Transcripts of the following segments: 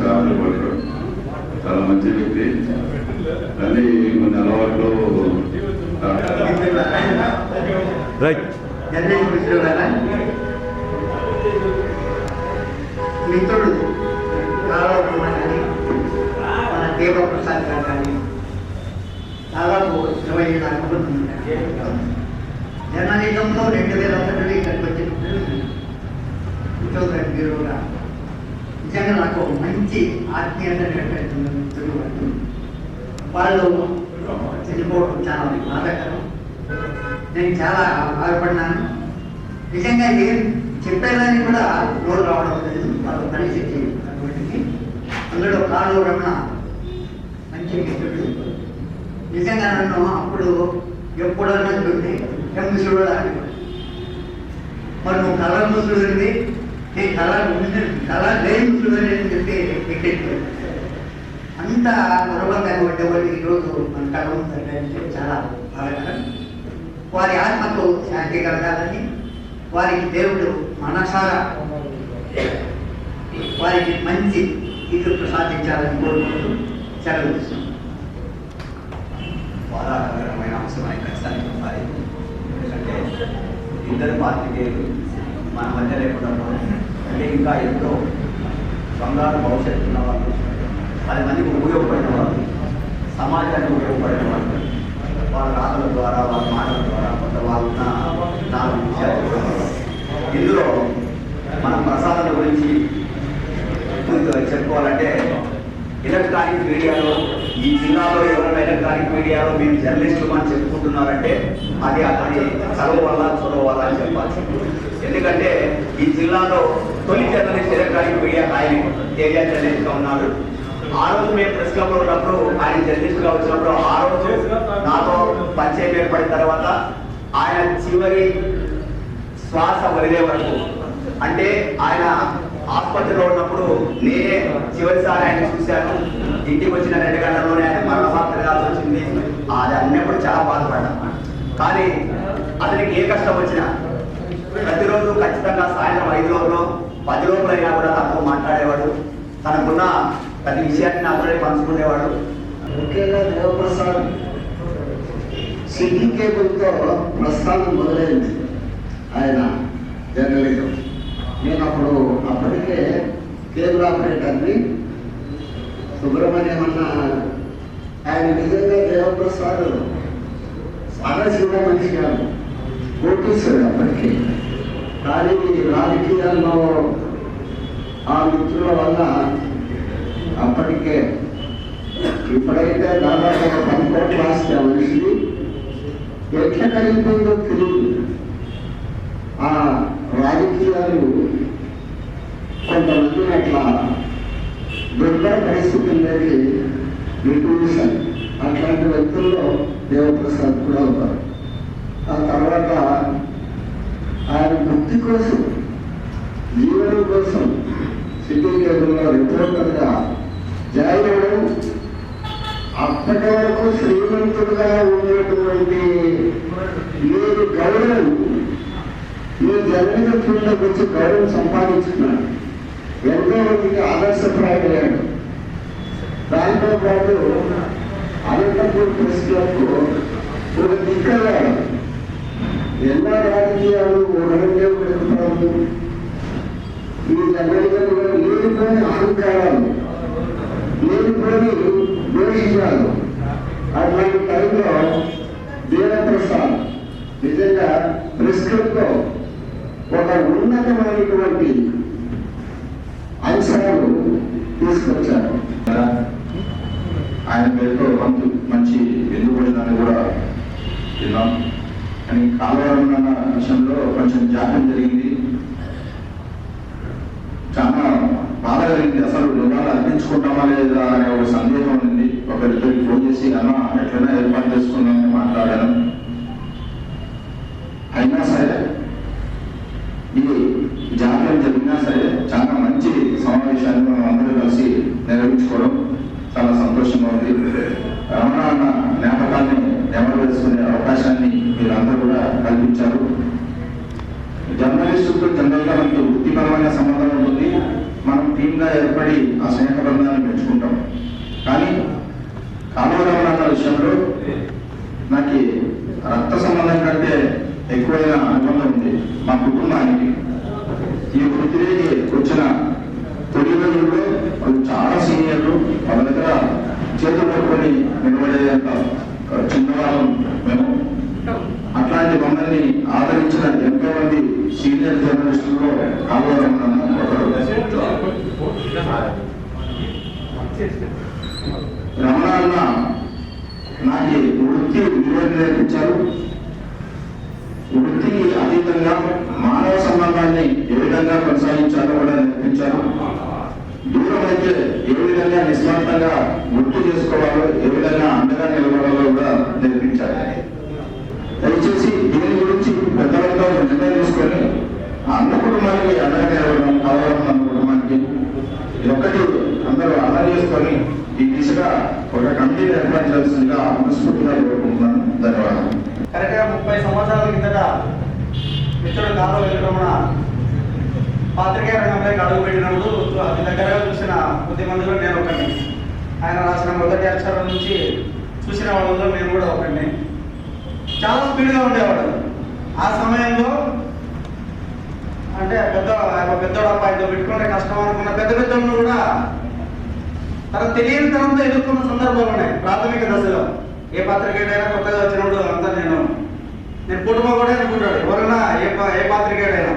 సహాయపడతాడు. చాలా మంచి వ్యక్తి. కానీ కొన్ని అలవాట్లు మిత్రుడు మన దేవప్రసాద్ గారు కానీ దాదాపు 27 అనుకుంటున్నాను. జర్నలిజంలో 2001 ఇక్కడికి వచ్చినప్పుడు ఉద్యోగ బ్యూరోగా నిజంగా నాకు మంచి ఆత్మీయత మిత్రులు వాళ్ళు చనిపోవడం చాలా బాధాకరం. నేను చాలా బాధపడినాను. నిజంగా ఏం చెప్పేదాన్ని కూడా నోరు రావడం లేదు. వాళ్ళు పరిస్థితి అటువంటిది. అందులో కాళ్ళు రమణ మంచి మిత్రుడు. నిజంగా నన్ను అప్పుడు ఎప్పుడన్నా చూడండి ముసుడు అని, మరి నువ్వు కలర్ ముసుడు ఉంది, నేను కలర్ లేని ముసుడు అని చెప్పి ఎక్కెట్టాడు. అంత గౌరవంగా ఉండేవాళ్ళు ఈరోజు మన కళ అంటే చాలా బాధాకరం. వారి ఆత్మకు శాంతి కలగాలని, వారికి దేవుడు మనసారా వారికి మంచి ఇల్లు ప్రసాదించాలని కోరుకుంటూ సెలవు ఇస్తున్నాం. బాధాకరమైన అంశమని ఖచ్చితంగా చెప్పాలి. ఎందుకంటే ఇద్దరు పార్టీలు మన మధ్య లేకుండా అంటే ఇంకా ఎంతో బంగారు భవిష్యత్తు ఉన్న వాళ్ళు, 10 మందికి ఉపయోగపడిన వాళ్ళు, సమాజానికి ఉపయోగపడిన వాళ్ళు, వాళ్ళ రాతల ద్వారా వాళ్ళ మాటల ద్వారా కొంత వాళ్ళు 4 విషయాలు. ఇందులో మనం ప్రసాదాల గురించి చెప్పుకోవాలంటే ఎలక్ట్రానిక్ మీడియాలో ఈ జిల్లాలో ఎవరైనా ఎలక్ట్రానిక్ మీడియాలో మేము జర్నలిస్టులు అని చెప్పుకుంటున్నారంటే అది చదువు వల్ల అని చెప్పాలి. ఎందుకంటే ఈ జిల్లాలో తొలి జర్నలిస్ట్ ఎలక్ట్రానిక్ మీడియా ఆయన ఏరియా జర్నలిస్ట్గా ఉన్నాడు. ఆ రోజు మేము ప్రెస్ క్లబ్లో ఉన్నప్పుడు ఆయన జర్నలిస్ట్గా వచ్చినప్పుడు ఆ రోజు నాతో పరిచయం ఏర్పడిన తర్వాత ఆయన చివరి శ్వాస వదిలే వరకు, అంటే ఆయన ఆసుపత్రిలో ఉన్నప్పుడు నేనే చివరిసారి ఆయన చూశాను. ఇంటికి వచ్చిన 2 గంటల్లోనే ఆయన మరణవార్త రావాల్సి వచ్చింది. అది అన్నప్పుడు చాలా బాధపడ్డాను. కానీ అతనికి ఏ కష్టం వచ్చినా ప్రతిరోజు ఖచ్చితంగా సాయంత్రం 5 లోపల 10 లోపల అయినా కూడా నాతో మాట్లాడేవాడు. తనకున్న ప్రతి విషయాన్ని నాతోనే పంచుకునేవాడు. ముఖ్యంగా దేవప్రసాద్ సిటీ కేబుల్తో ప్రస్థానం మొదలైంది ఆయన జర్నలిజం. నేను అప్పటికే కేబుల్ ఆపరేటర్ని. సుబ్రహ్మణ్యం అన్న ఆయన నిజంగా దేవప్రసాద్ సాదాశివ మనిషి కాదు, కోటీశ్వరుడు అప్పటికే. కానీ రాజకీయాల్లో ఆ మిత్రుల వల్ల అప్పటికే ఇప్పుడైతే దాదాపు 10 కోట్ల ఆస్తి ఆ మనిషిని ఎట్లా కలిగిపోయిందో తెలియదు. ఆ రాజకీయాలు కొంతమంది అట్లా దుర్భర పరిస్థితి అనేది నిర్మించాలి. అట్లాంటి వ్యక్తుల్లో దేవప్రసాద్ కూడా ఉన్నారు. ఆ తర్వాత ఆయన వృత్తి కోసం, జీవనం కోసం సిటీ కేబుల్లో రిపోర్టర్గా జాయిన్ అవ్వడం, అప్పటి వరకు శ్రీమంతుడుగా ఉన్నటువంటి మీరు గౌరవం ఈ జర్నలిజం ఫీల్డ్లోకి వచ్చి గౌరవం సంపాదించుకున్నాడు. ఎంతో మందికి ఆదర్శప్రాయమయ్యాడు. దాంతో పాటు అనంతపూర్ ప్రెస్ క్లబ్కు ఒక దిక్కయ్యాడు. ఎన్నో రాజకీయాలు ఓడగంటే పెడుతున్నాడు. ఈ జర్నలిజంలో లేనిపోయిన అహంకారాలు, లేనిపోయి దోషించాలు. అట్లాంటి టైంలో దేవప్రసాద్ నిజంగా ప్రెస్ క్లబ్లో ఒక ఉన్నతమైనటువంటి అంశాలు తీసుకొచ్చారు. ఆయన పేరుతో మంచి ఎందుకుంటుందని కూడా విన్నాం. కానీ కాలువరం అన్న విషయంలో కొంచెం జాప్యం జరిగింది. చాలా బాధ కలిగింది. అసలు నివాళులు అర్పించుకుంటామా లేదా అనే ఒక సందేహం ఉంది. ఒకరిద్దరికి ఫోన్ చేసి అన్న ఎట్లయినా ఏర్పాటు చేసుకున్నామని మాట్లాడాను. అయినా సరే ఈ జాప్యం జరిగినా సరే చాలా మంచి సమావేశాన్ని మనం అందరూ కలిసి నిర్వహించుకోవడం చాలా సంతోషంగా ఉంది. రమణ అన్న జ్ఞాపకాన్ని నెమరు వేసుకునే అవకాశాన్ని మీరందరూ కూడా కల్పించారు. జర్నలిస్టులతో జనరల్గా మనకి వృత్తిపరమైన సంబంధం ఉంటుంది. మనం టీంగా ఏర్పడి ఆ స్నేహ బంధాన్ని పెంచుకుంటాం. కానీ కాలువ రమణ విషయంలో నాకు రక్త సంబంధం కంటే ఎక్కువైన అనుబంధం ఉంది మా కుటుంబానికి. ఈ వృత్తిలోకి వచ్చిన తొలి రోజుల్లో వాళ్ళు చాలా సీనియర్లు, వాళ్ళ దగ్గర చేతులు పట్టుకొని నిలబడేంత చిన్నవాళ్ళం మేము. అట్లాంటి మమ్మల్ని ఆదరించిన ఎంతో మంది సీనియర్ జర్నలిస్టుల్లో కాలువ రమణ ఒకరు. రమణ అన్న నాకు వృత్తి విలువలు నేర్పించారు. వృత్తికి అతీతంగా మానవ సంబంధాన్ని ఏ విధంగా కొనసాగించాలో కూడా నేర్పించారు. దూరం అయితే ఏ విధంగా నిస్వార్థంగా గుర్తు చేసుకోవాలో, ఏ విధంగా అండగా నిలబడాలో కూడా నేర్పించారు. దయచేసి దీని గురించి పెద్దలతో నిర్ణయం తీసుకొని ఆ అన్న కుటుంబానికి అండగా నిలబడడం కావాలని అన్న కుటుంబానికి ఇదొక్కటి అందరూ అర్థం చేసుకొని ఈ దిశగా ఒక కమిటీని ఏర్పాటు చేయాల్సిందిగా మనస్ఫూర్తిగా కోరుకుంటున్నాను. ధన్యవాదాలు. కరెక్ట్గా 30 సంవత్సరాల కిందట మిత్రుడు కాలువ వెంకటరమణ పాత్రికేయ రంగంలోకి అడుగు పెట్టినప్పుడు అతి దగ్గరగా చూసిన కొద్ది మందిలో నేను ఒకటి. ఆయన రాసిన మొదటి అక్షరం నుంచి చూసిన వాళ్ళలో నేను కూడా ఒకటి. చాలా స్పీడ్గా ఉండేవాడు. ఆ సమయంలో అంటే పెద్దోడు అబ్బాయితో పెట్టుకుంటే కష్టం అనుకున్న పెద్ద పెద్దలను కూడా తన తెలియని తనంతో ఎదుర్కొన్న సందర్భాలు ఉన్నాయి. ప్రాథమిక దశలో ఏ పాత్రికేయుడైనా కొత్తగా వచ్చినప్పుడు అంతా నేను కుటుంబం కూడా అనుకుంటాడు. ఎవరైనా ఏ పాత్రికేయుడైనా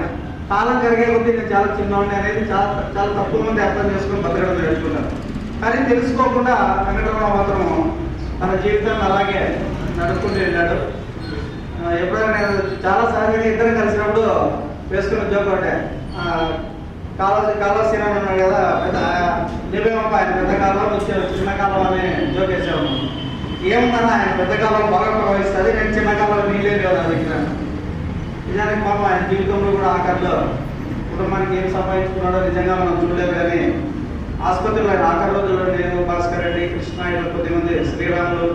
కాలం జరిగే కొద్దీ నేను చాలా చిన్నవాడిని అనేది చాలా తక్కువ మంది అర్థం చేసుకుని బతకడం నేర్చుకుంటారు. కానీ తెలుసుకోకుండా వెంకటరమణ మాత్రం తన జీవితాన్ని అలాగే నడుపుకుంటూ వెళ్ళాడు. ఎప్పుడైనా నేను చాలా సహజంగా ఇద్దరం కలిసినప్పుడు వేసుకున్న జోక్ ఒకటే, కాలువ సీనం ఉన్నాడు కదా, నివేమప్ప ఆయన పెద్ద కాలం చిన్న కాలం అనే జోక్ వేసాము. ఏమన్నా ఆయన పెద్ద కాలం బాగా ప్రవహిస్తుంది, నేను చిన్న కాలం నీళ్ళే కదా దగ్గర. నిజానికి పాపం ఆయన జీవితంలో కూడా ఆఖరిలో కుటుంబానికి ఏం సంపాదించుకున్నాడో నిజంగా మనం చూడలేదు. కానీ ఆసుపత్రిలో ఆయన ఆఖరి రోజుల్లో నేను, భాస్కర్ రెడ్డి, కృష్ణ ఇట్లా కొద్దిమంది శ్రీరాములు,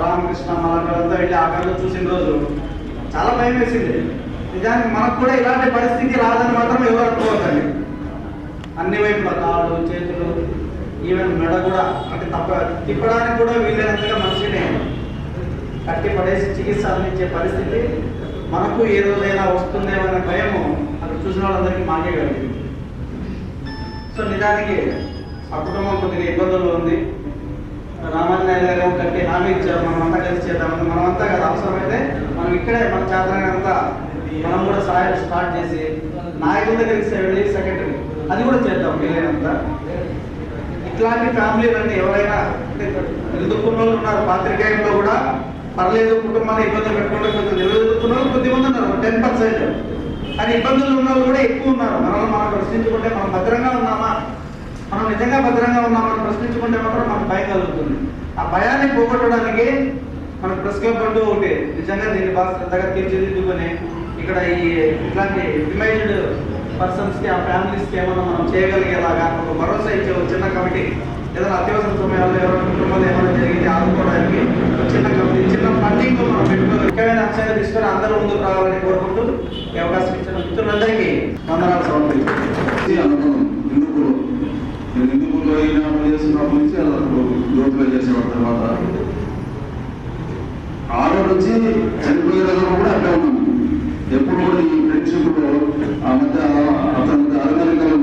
రామకృష్ణ మళ్ళంతా వెళ్ళి ఆఖరిలో చూసిన రోజు చాలా భయం వేసింది. నిజానికి మనకు కూడా ఇలాంటి పరిస్థితి రాదని మాత్రం ఎవరు అనుకోవద్దండి. అన్ని వైపులా కాళ్ళు, చేతులు, ఈవెన్ మెడ కూడా అంటే తిప్పడానికి కూడా వీలైనంతగా మనిషిని కట్టి పడేసి చికిత్స అందించే పరిస్థితి మనకు ఏ రోజైనా వస్తుందేమనే భయము అక్కడ చూసిన వాళ్ళందరికీ మాకే కలిగింది. సో నిజానికి ఆ కుటుంబం కొద్దిగా ఇబ్బందుల్లో ఉంది. రామాన్యాయులు కట్టి హామీ ఇచ్చారు, మనమంతా కలిసి చేద్దామని. మనమంతా కదా అవసరమైతే మనం ఇక్కడే మన చేతనంతా మనం కూడా సహాయం స్టార్ట్ చేసి నాయకుల దగ్గరికి వెళ్ళి సెక్రటరీ అది కూడా చేద్దాం వీలైనంత. ఇట్లాంటి ఫ్యామిలీలన్నీ ఎవరైనా నిలదొక్కున్న వాళ్ళు ఉన్నారు. పాత్రికేయంలో కూడా పర్లేదు, కుటుంబాన్ని ఇబ్బందులు పెట్టుకుంటే కొంచెం నిలదొక్కున్న వాళ్ళు కొద్దిమంది ఉన్నారు, 10%. కానీ ఇబ్బందులు ఉన్న వాళ్ళు కూడా ఎక్కువ ఉన్నారు. మనం ప్రశ్నించుకుంటే మనం భద్రంగా ఉన్నామా, మనం నిజంగా భద్రంగా ఉన్నామని ప్రశ్నించుకుంటే మాత్రం మనకు భయం కలుగుతుంది. ఆ భయాన్ని పోగొట్టడానికి మన ప్రెస్ క్లబ్ అంటూ ఒకటి నిజంగా దీన్ని బాగా శ్రద్ధగా తీర్చిదిద్దుకొని ఇక్కడ ఇట్లాంటి డిమైజ్డ్ పర్సన్స్కి, ఆ ఫ్యామిలీస్కి ఏమన్నా మనం చేయగలిగేలాగా ఒక భరోసా ఇచ్చే ఒక చిన్న కమిటీ, ఏదైనా అత్యవసర సమయాల్లో ఎవరైనా కుటుంబంలో ఏమైనా జరిగితే ఆదుకోవడానికి చిన్న కమిటీ, చిన్న ఫండింగ్ మనం పెట్టుకుని ముఖ్యమైన అంశాన్ని తీసుకొని అందరూ ముందుకు రావాలని కోరుకుంటూ ఈ అవకాశం ఇచ్చిన మిత్రులందరికీ వందనాలు సమర్పించారు. హిందూపులో చేస్తున్నప్పటి నుంచి జ్యోతిలో చేసేవాడు. తర్వాత 6 నుంచి చనిపోయే రోజు కూడా అట్లా ఉన్నాను. ఎప్పుడు కూడా ఈ ఫ్రెండ్షిప్లో ఆ మధ్య అతని అలమరికలు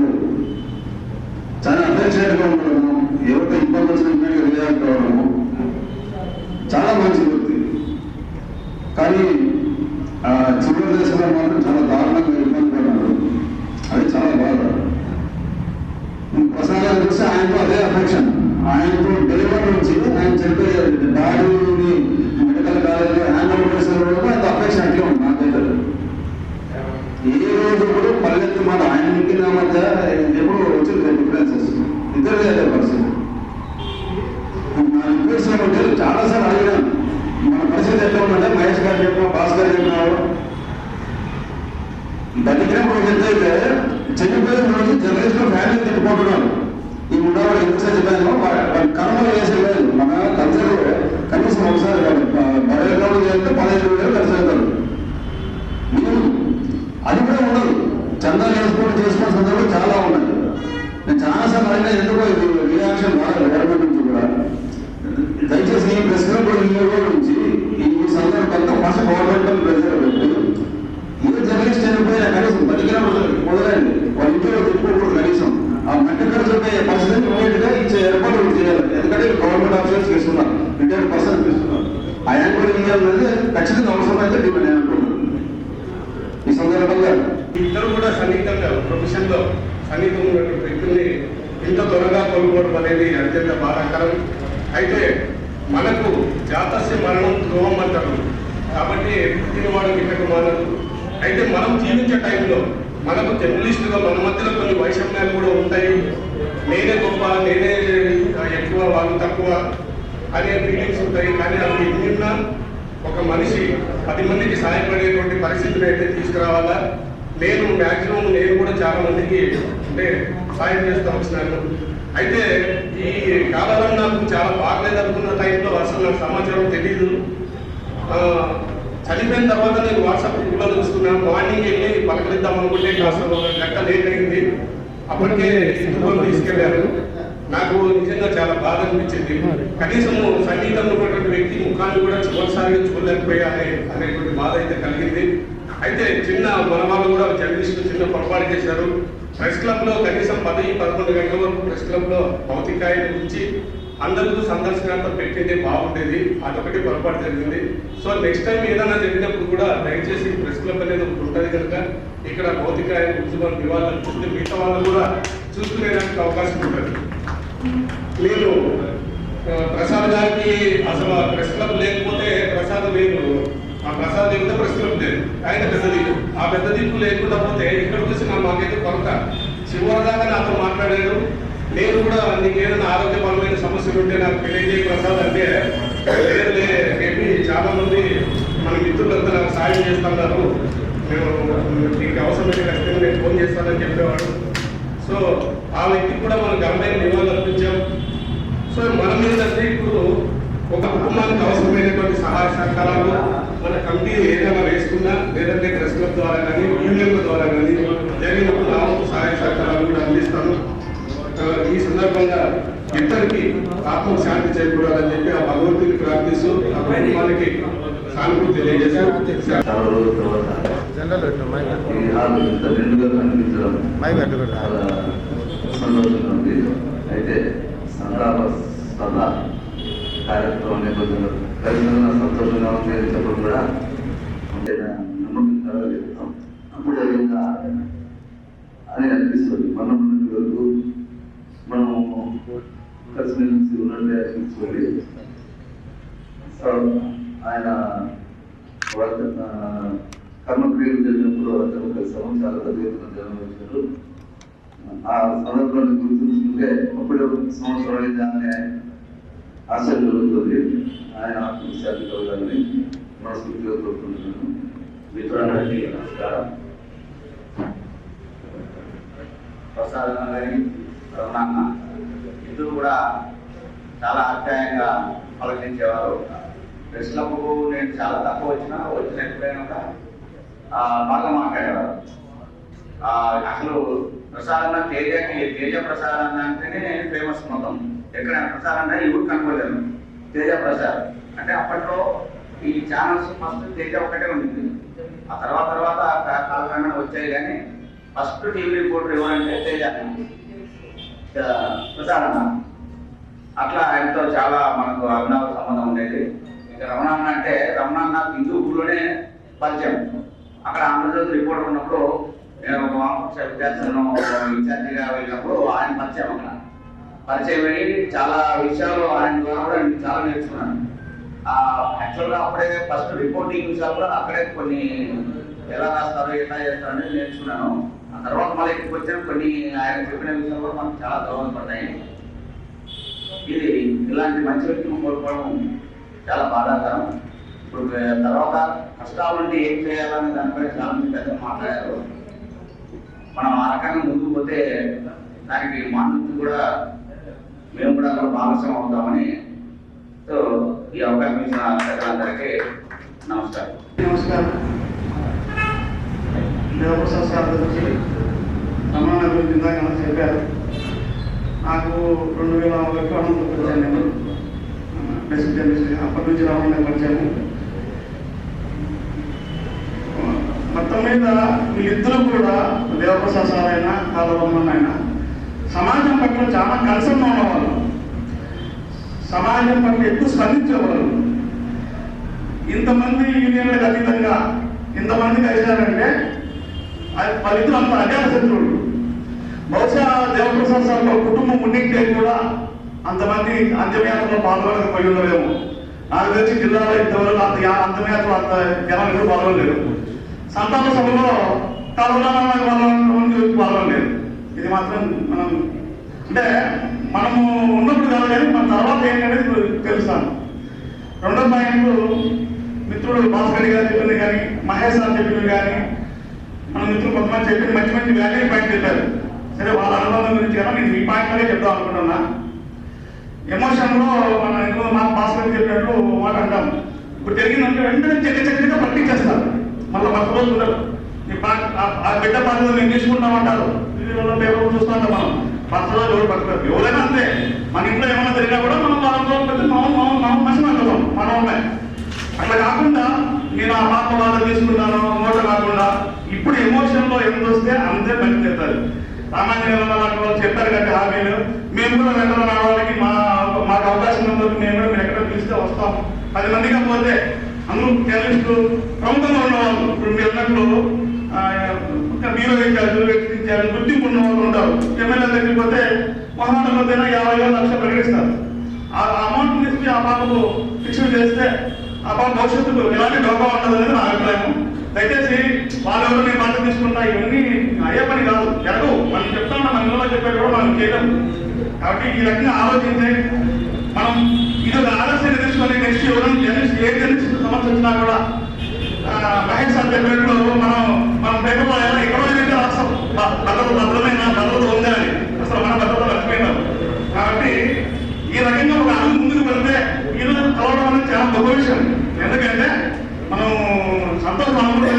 చాలా అఫెక్షనేట్గా ఉండడము, ఎవరితో ఇబ్బంది వచ్చిన ఇమ్మీడియట్గా రియాక్ట్ అవ్వడము చాలా మంచి వ్యక్తి. కానీ చివరి దేశంలో మాత్రం చాలా దారుణంగా ఇబ్బంది పడ్డాడు. అది చాలా బాధ. ప్రసాదాలు చూస్తే ఆయనతో అదే అఫెక్షన్. ఆయనతో డెలివరీ నుంచి ఆయన చనిపోయారు. డాడీని మెడికల్ కాలేజీలో హ్యాండ్ ఓవర్ చేసిన రోజు అంత అఫెక్షన్ అట్లే ఉంది నాకైతే. ఏ రోజు కూడా పల్లెత్తి మాట ఆయన ఇంటి నా మధ్య ఎప్పుడు వచ్చింది డిఫరెన్సెస్. ఇద్దరు అదే పరిస్థితి. నా రిక్వెస్ట్ ఉంటే చాలాసార్లు అడిగినాను, మన పరిస్థితి ఎట్లా ఉందంటే మహేష్ గారు చెప్పిన, భాస్కర్ చెప్పినారు, దళితులు ఎంతైతే చనిపోయిన రోజు జర్నలిస్టులు ఫ్యామిలీ తిట్టుకుంటున్నారు. ఈ ఉండవాడు ఎంత చెప్పాను కర్మలు వేసే లేదు. మన కల్చర్ కనీసం ఒకసారి బయట చేస్తే 15,000 ఖర్చు అవుతారు మినిమం. అది కూడా ఉండదు. చందాలు చేసుకునే సందర్భం చాలా పరంగా ఎందుకో ఇది రియాక్షన్ రాలేదు గవర్నమెంట్ నుంచి కూడా. దయచేసి ఈ ప్రెస్ క్లబ్ నుంచి ఈ సందర్భంగా ఫస్ట్ గవర్నమెంట్ ప్రెజర్ పెట్టి ఏ జర్నలిస్ట్ అయిపోయినా కనీసం 10 కిలోమీటర్లు మొదలైంది వాళ్ళ ఇంట్లో తిప్పుకోకూడదు. కనీసం ఆ మంట ఖర్చు పరిస్థితిని ఇమీడియట్ గా ఇచ్చే ఏర్పాట్లు చేయాలి. ఎందుకంటే గవర్నమెంట్ ఆఫీసర్స్ ఇస్తున్నారు, రిటైర్డ్ పర్సన్స్ ఇస్తున్నారు. ఆ యాంకులు ఇవ్వాలనేది ఖచ్చితంగా అవసరం అయితే డిమాండ్ నేను అనుకుంటున్నాను. ఈ సందర్భంగా ఇద్దరు కూడా సన్నిహితంగా ప్రొఫెషన్లో సన్నిహితంగా ఉన్నటువంటి వ్యక్తుల్ని ఇంత త్వరగా కోల్పోవడం అనేది అత్యంత బాధాకరం. అయితే మనకు జాతస్య మరణం ధ్రువం అంటారు కాబట్టి పుట్టినవాడు గిట్టకు మానదు. అయితే మనం జీవించే టైంలో మనకు జర్నలిస్టుగా మన మధ్యలో కొన్ని వైషమ్యాలు కూడా ఉంటాయి. నేనే గొప్ప, నేనే ఎక్కువ, వాళ్ళు తక్కువ అనే ఫీలింగ్స్ ఉంటాయి. కానీ అవి ఎన్నిన్నా ఒక మనిషి 10 మందికి సహాయపడేటువంటి పరిస్థితిని అయితే తీసుకురావాలా. నేను మ్యాక్సిమం నేను కూడా చాలా మందికి అంటే సాయం చేస్తూ వచ్చినాను. అయితే ఈ కాలంలో నాకు చాలా బాగలేదు అనుకున్న టైంలో అసలు నాకు సమాచారం తెలీదు. చనిపోయిన తర్వాత నేను వాట్సాప్ గ్రూప్లో చూసుకున్నాను. మార్నింగ్ వెళ్ళి పలకరిద్దాం అనుకుంటే కాస్త ఒక గంట లేట్ అయింది. అప్పటికే ఇంటికి తీసుకెళ్లారు. నాకు నిజంగా చాలా బాధ అనిపించింది. కనీసము సన్నిహితంగా ఉన్నటువంటి వ్యక్తి ముఖాన్ని కూడా చివరిసారిగా చూడలేకపోయాలి అనేటువంటి బాధ అయితే కలిగింది. అయితే చిన్న మన వాళ్ళు కూడా జర్నలిస్టులు చిన్న పొరపాటు చేశారు. ప్రెస్ క్లబ్ లో కనీసం 10-11 గంటల వరకు ప్రెస్ క్లబ్ లో భౌతికాయన గురించి అందరికీ సందర్శనార్థం పెట్టింటే బాగుండేది. అదొకటి పొరపాటు జరిగింది. సో నెక్స్ట్ టైం ఏదైనా జరిగినప్పుడు కూడా దయచేసి ప్రెస్ క్లబ్ అనేది ఒకటి ఉంటుంది కనుక ఇక్కడ భౌతికాయన గురించి మనం ఇవ్వాలనుకుంటే మిగతా వాళ్ళు కూడా చూసుకునేదానికి అవకాశం ఉంటుంది. నేను ప్రసాద్ గారికి అసలు ప్రెస్ క్లబ్ లేకపోతే ప్రసాద్ లేదు, ఆ ప్రసాద్ లేకపోతే ప్రెస్ క్లబ్ లేదు. ఆయన పెద్ద దిక్కు. ఆ పెద్ద దిక్కు లేకుండా పోతే ఇక్కడికి వచ్చి మాకైతే కొరత. చివరిదాకా నాతో మాట్లాడారు. నేను కూడా నీకు ఏదైనా ఆరోగ్యపరమైన సమస్యలు ఉంటే నాకు తెలియజేయ ప్రసాద్ అంటే లేదులే చెప్పి చాలా మంది మన మిత్రులంతా నాకు సాయం చేస్తున్నారు, నేను నీకు అవసరమైన ఖచ్చితంగా నేను ఫోన్ చేస్తానని చెప్పేవాడు. సో ఆ వ్యక్తికి కూడా మనం ఘనమైన నివాళులు అర్పించాం. సో మన మీద ఇప్పుడు ఒక కుటుంబానికి అవసరమైనటువంటి సహాయ సహకారాలు మన కమిటీ ఏదైనా వేసుకున్నా లేదంటే ప్రెస్ క్లబ్ ద్వారా కానీ యూనియన్ల ద్వారా కానీ జరిగినప్పుడు నా సహాయ సహకారాలు కూడా అందిస్తాను. ఈ సందర్భంగా ఇద్దరికి ఆత్మ శాంతి చేకూరాలని చెప్పి ఆ భగవంతుని ప్రార్థిస్తూ ఆ కుటుంబానికి సానుభూతి తెలియజేశారు. చాలా రోజుల తర్వాత ఈ హాల్ ఇంత నిండుగా కనిపించడం చాలా సంతోషంగా ఉంది. అయితే సంతాప సభ కార్యక్రమం నేపథ్యంలో ఖచ్చితంగా సంతోషంగా ఉంది అని చెప్పడం కూడా అంటే నమ్మకం కలగలేదు. అప్పుడు జరిగిందా అని అనిపిస్తుంది. మనం వరకు మనము కలిసిమెలిసి ఉన్నట్టే అనిపించుకోండి. సో ఆయన కర్మక్రియలు జరిగినప్పుడు అతను కలిసాము. చాలా పెద్ద ఎత్తున జనం వచ్చారు. ఆ సందర్భాన్ని గుర్తుంచుకుంటే అప్పుడే సంవత్సరం అయింది అనే ఆశయం జరుగుతుంది. ఆయన ఆత్మశాంతి కలగాలని మనస్ఫూర్తిగా కోరుకుంటున్నాను. మిత్రులందరికీ నమస్కారం. ప్రసాద్ గారి రమణన్న ఇద్దరు కూడా చాలా ఆప్యాయంగా పలకరించేవారు. ప్రెస్ క్లబ్కు నేను చాలా తక్కువ వచ్చిన ఎప్పుడైనా కూడా బాగా మాట్లాడేవారు. అసలు ప్రసాద్ అన్న తేజ ప్రసాద్ అన్న అంటేనే ఫేమస్ మొత్తం. ఎక్కడైనా ప్రసాద్ అన్న ఎవరు కనుకోలేరు. తేజ ప్రసాద్ అంటే అప్పట్లో ఈ ఛానల్స్ ఫస్ట్ తేజ ఒకటే ఉంటుంది. ఆ తర్వాత కాలక్రమేణా వచ్చాయి. కానీ ఫస్ట్ టీవీ రిపోర్టర్ ఎవరంటే తేజ ప్రసాద్ అన్న. అట్లా ఆయనతో చాలా మనకు అభినవ సంబంధం ఉండేది. ఇంకా రమణన్న అంటే రమణన్న హిందూపూర్లోనే పరిచయం. అక్కడ ఆంధ్రజ్యోతి రిపోర్టర్ ఉన్నప్పుడు నేను ఒక వామపక్ష విద్యార్థులను ఇన్ఛార్జిగా వెళ్ళినప్పుడు ఆయన పరిచయం అయ్యి చాలా విషయాలు ఆయన ద్వారా కూడా నేను చాలా నేర్చుకున్నాను. యాక్చువల్గా అప్పుడే ఫస్ట్ రిపోర్టింగ్ విషయాలు కూడా అక్కడే కొన్ని ఎలా రాస్తారు ఎలా చేస్తారు అనేది నేర్చుకున్నాను. ఆ తర్వాత మళ్ళీ ఇక్కడికి వచ్చిన కొన్ని ఆయన చెప్పిన విషయాలు కూడా మనకు చాలా దోహదపడతాయి. ఇది ఇలాంటి మంచి వ్యక్తులను కోల్పోవడం చాలా బాధాకరం. ఇప్పుడు తర్వాత కష్టాల నుండి ఏం చేయాలనే దానిపై చాలా మంది పెద్దలు మాట్లాడారు. మనం ఆ రకంగా ముందుకు పోతే దానికి మానవులు కూడా మేము కూడా భాగస్వామ్యం అవుతామని. సో ఈ అవకాశం ఇచ్చిన పెద్దలందరికీ నమస్కారం. దేవప్రసాద్ సార్ గురించి రమణ గురించి ఇందాక చెప్పారు. నాకు 2001 అనంతపురం వచ్చాను నేను బేసిక్ జర్నలిస్ట్. అప్పటి నుంచి రావడం వచ్చాను. మొత్తం మీద వీళ్ళిద్దరూ కూడా దేవప్రసాద్ సార్ అయినా కాలవమ్మన్ అయినా సమాజం పట్ల చాలా కన్సర్న్ ఉన్నవాళ్ళు, సమాజం పట్ల ఎక్కువ స్పందించేవాళ్ళు. ఇంతమంది యూనియన్లకు అతీతంగా ఇంతమంది కలిశారంటే వాళ్ళిద్దరు అంత అజాత శత్రువులు. బహుశా దేవప్రసాద్ సార్ కుటుంబం ఉండింటే కూడా అంతమంది అంత్యయాత్రలో పాల్గొనకపోయి ఉండలేము. నాకు తెలిసి జిల్లాలో ఇంతవరకు అంత్యయాత్ర అంత జనం ఎప్పుడు పాల్గొనలేదు. సంతాప సభలో కరోనా పాల్గొనలేదు. ఇది మాత్రం మనం అంటే మనము ఉన్నప్పుడు కాదు కానీ మన తర్వాత ఏంటనేది తెలుస్తాను. రెండో పాయింట్, మిత్రుడు భాస్కర్ గారు చెప్పింది కానీ మహేష్ సార్ చెప్పింది కానీ మన మిత్రులు కొంతమంది చెప్పింది మంచి మంచి వ్యాల్యూ పాయింట్ చెప్పారు. సరే, వాళ్ళ అనుబంధం గురించి కదా నేను ఈ పాయింట్లోనే చెప్దాం అనుకుంటున్నా. ఎమోషన్లో మన మా భాస్కర్ చెప్పినట్లు మాట అంటాం. ఇప్పుడు జరిగిందంటే వెంటనే చక్కగా పట్టించేస్తారు. మళ్ళీ 10 రోజులు ఉండరు. ఆ బిడ్డ పాత్రలు మేము తీసుకుంటామంటారు. పేపర్ చూస్తూ ఉంటాం మనం. 10 రోజులు ఎవరు పట్టుకోరు. ఎవరైనా అంతే. మన ఇంట్లో ఏమైనా జరిగినా కూడా మనం 4 రోజులు పెట్టి మనం మనిషి అంటున్నాం మనం ఉన్నాయి. అట్లా కాకుండా నేను ఆ పాప బాధ తీసుకుంటాను నోట కాకుండా ఇప్పుడు ఎమోషన్లో ఎంత వస్తే అంతే మంచి చెప్తారు. సామాన్య వాళ్ళు చెప్పారు కాబట్టి హామీలు మేము కూడా వెంటనే రావడానికి మాకు అవకాశం ఉన్నందుకు మేము కూడా మీరు ఎక్కడ పిలిస్తే వస్తాం. 10 మందిగా పోతే అందరూ జర్నలిస్టులు ప్రముఖంగా ఉన్నవాళ్ళు. ఇప్పుడు మీరు అన్నట్లు బీరో ఇన్ఛార్జ్ గుర్తింపు ఉన్న వాళ్ళు ఉంటారు. ఎమ్మెల్యే దగ్గరికి పోతే మహానగరం పోతేనే 50,000 లక్షలు ప్రకటిస్తారు. ఆ అమౌంట్ తీసుకుని ఆ పాపకు ఫిక్స్ చేస్తే ఆ పాప భవిష్యత్తుకు ఎలాంటి డోకా ఉండదు అనేది నా అభిప్రాయం. దయచేసి వాళ్ళెవరు నేను బాధ్యత తీసుకుంటా ఇవన్నీ అయ్యే పని కాదు, జరగవు. మనం చెప్తా ఉన్నా మన ఇంట్లో చెప్పేది కూడా మనం చేయలేం. కాబట్టి ఈ రకంగా ఆలోచించే మనం ఇది ఒక ఆలస్యం తీసుకొని నెక్స్ట్ ఎవరైనా జర్నలిస్ట్ ఏ జర్నలిస్ట్ సమస్య వచ్చినా కూడా మహేష్ సార్ చెప్పినట్లు మనం పేపర్లో ఎక్కడో అయితే రాస్తాం భద్రత ఉందని. అసలు మన భద్రత లక్ష్మీనాం. కాబట్టి ఈ రకంగా ఒక అడుగు ముందుకు వెళ్తే ఈరోజు కలవడం అనేది చాలా గొప్ప విషయం. ఎందుకంటే మనం సంతోషం అనుకుంటే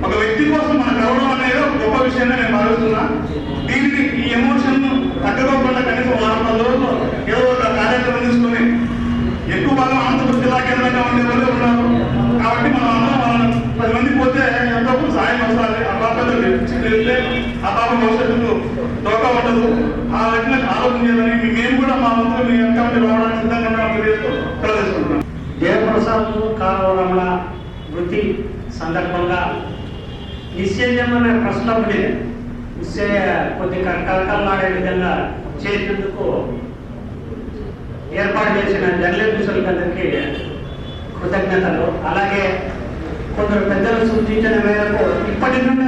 ఒక వ్యక్తి కోసం మనం కలవడం అనేది ఒక గొప్ప విషయాన్ని నేను భావిస్తున్నా. దీనికి ఈ ఎమోషన్ తగ్గకోకుండా కనీసం 10 రోజులు ఏదో ఒక కార్యక్రమం తీసుకొని ఎక్కువ భాగం అనంతపురం జిల్లా కేంద్రంగా ఉండే వాళ్ళు ఉన్నారు. కాబట్టి మనం అందరం 10 మంది పోతే ఎంతో సాయం వస్తుంది. ఆ పాపతో వెళ్తే ఆ పాప భవిష్యత్తుకు దోకా ఉండదు. ఆ రకంగా ఆలోచన చేయాలని మేము కూడా మా వంతులు మీ వెనకాల రావడానికి సిద్ధంగా ఉన్నామని తెలియజేసుకుంటున్నాం. దేవప్రసాద్ కాలవరమణ వృత్తి సందర్భంగా నిశ్చయమైన ప్రశ్న కొద్దిగా కలకలలాడే విధంగా చేసేందుకు ఏర్పాటు చేసిన జర్నలిస్టులందరికీ కృతజ్ఞతలు. అలాగే కొందరు పెద్దలు సూచించిన మేరకు ఇప్పటి నుండి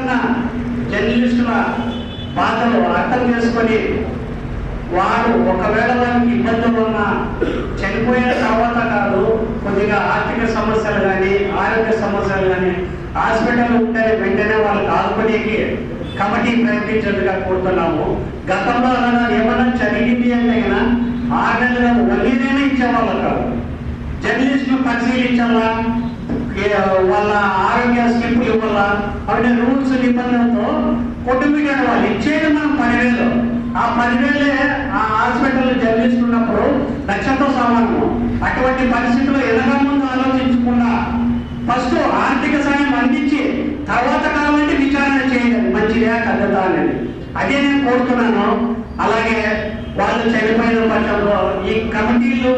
జర్నలిస్టుల బాధలు అర్థం చేసుకొని వారు ఒకవేళ వారికి ఇబ్బందులు ఉన్నా చనిపోయిన తర్వాత కాదు, కొద్దిగా ఆర్థిక సమస్యలు కానీ ఆరోగ్య సమస్యలు కానీ హాస్పిటల్ ఉంటే వెంటనే వాళ్ళకి ఆదుకునేకి కమిటీ ప్రయత్నించేందుగా కోరుతున్నాము. గతంలో అలా ఏమైనా జరిగింది అంటే కన్నా 6 నెలలు వల్లీనే ఇచ్చేవాళ్ళు కాదు. జర్నలిస్టులు పరిశీలించాలా, వాళ్ళ ఆరోగ్య స్లిప్పులు ఇవ్వాలా, అవన్నీ రూల్స్ నిబంధనలతో కుటుంబీకుల వాళ్ళు ఇచ్చేది మనం 10,000. ఆ 10,000 ఆ హాస్పిటల్లో జర్నలిస్ట్ ఉన్నప్పుడు లక్షతో సమానము. అటువంటి పరిస్థితుల్లో ఎనగా ముందు ఆలోచించకుండా ఫస్ట్ ఆర్థిక సాయం అందించి తర్వాత కావాలంటే విచారణ చేయాలి, మంచిదా కద్దదా అనేది. అదే నేను కోరుతున్నాను. అలాగే వాళ్ళు చనిపోయిన పక్షంలో ఈ కమిటీలు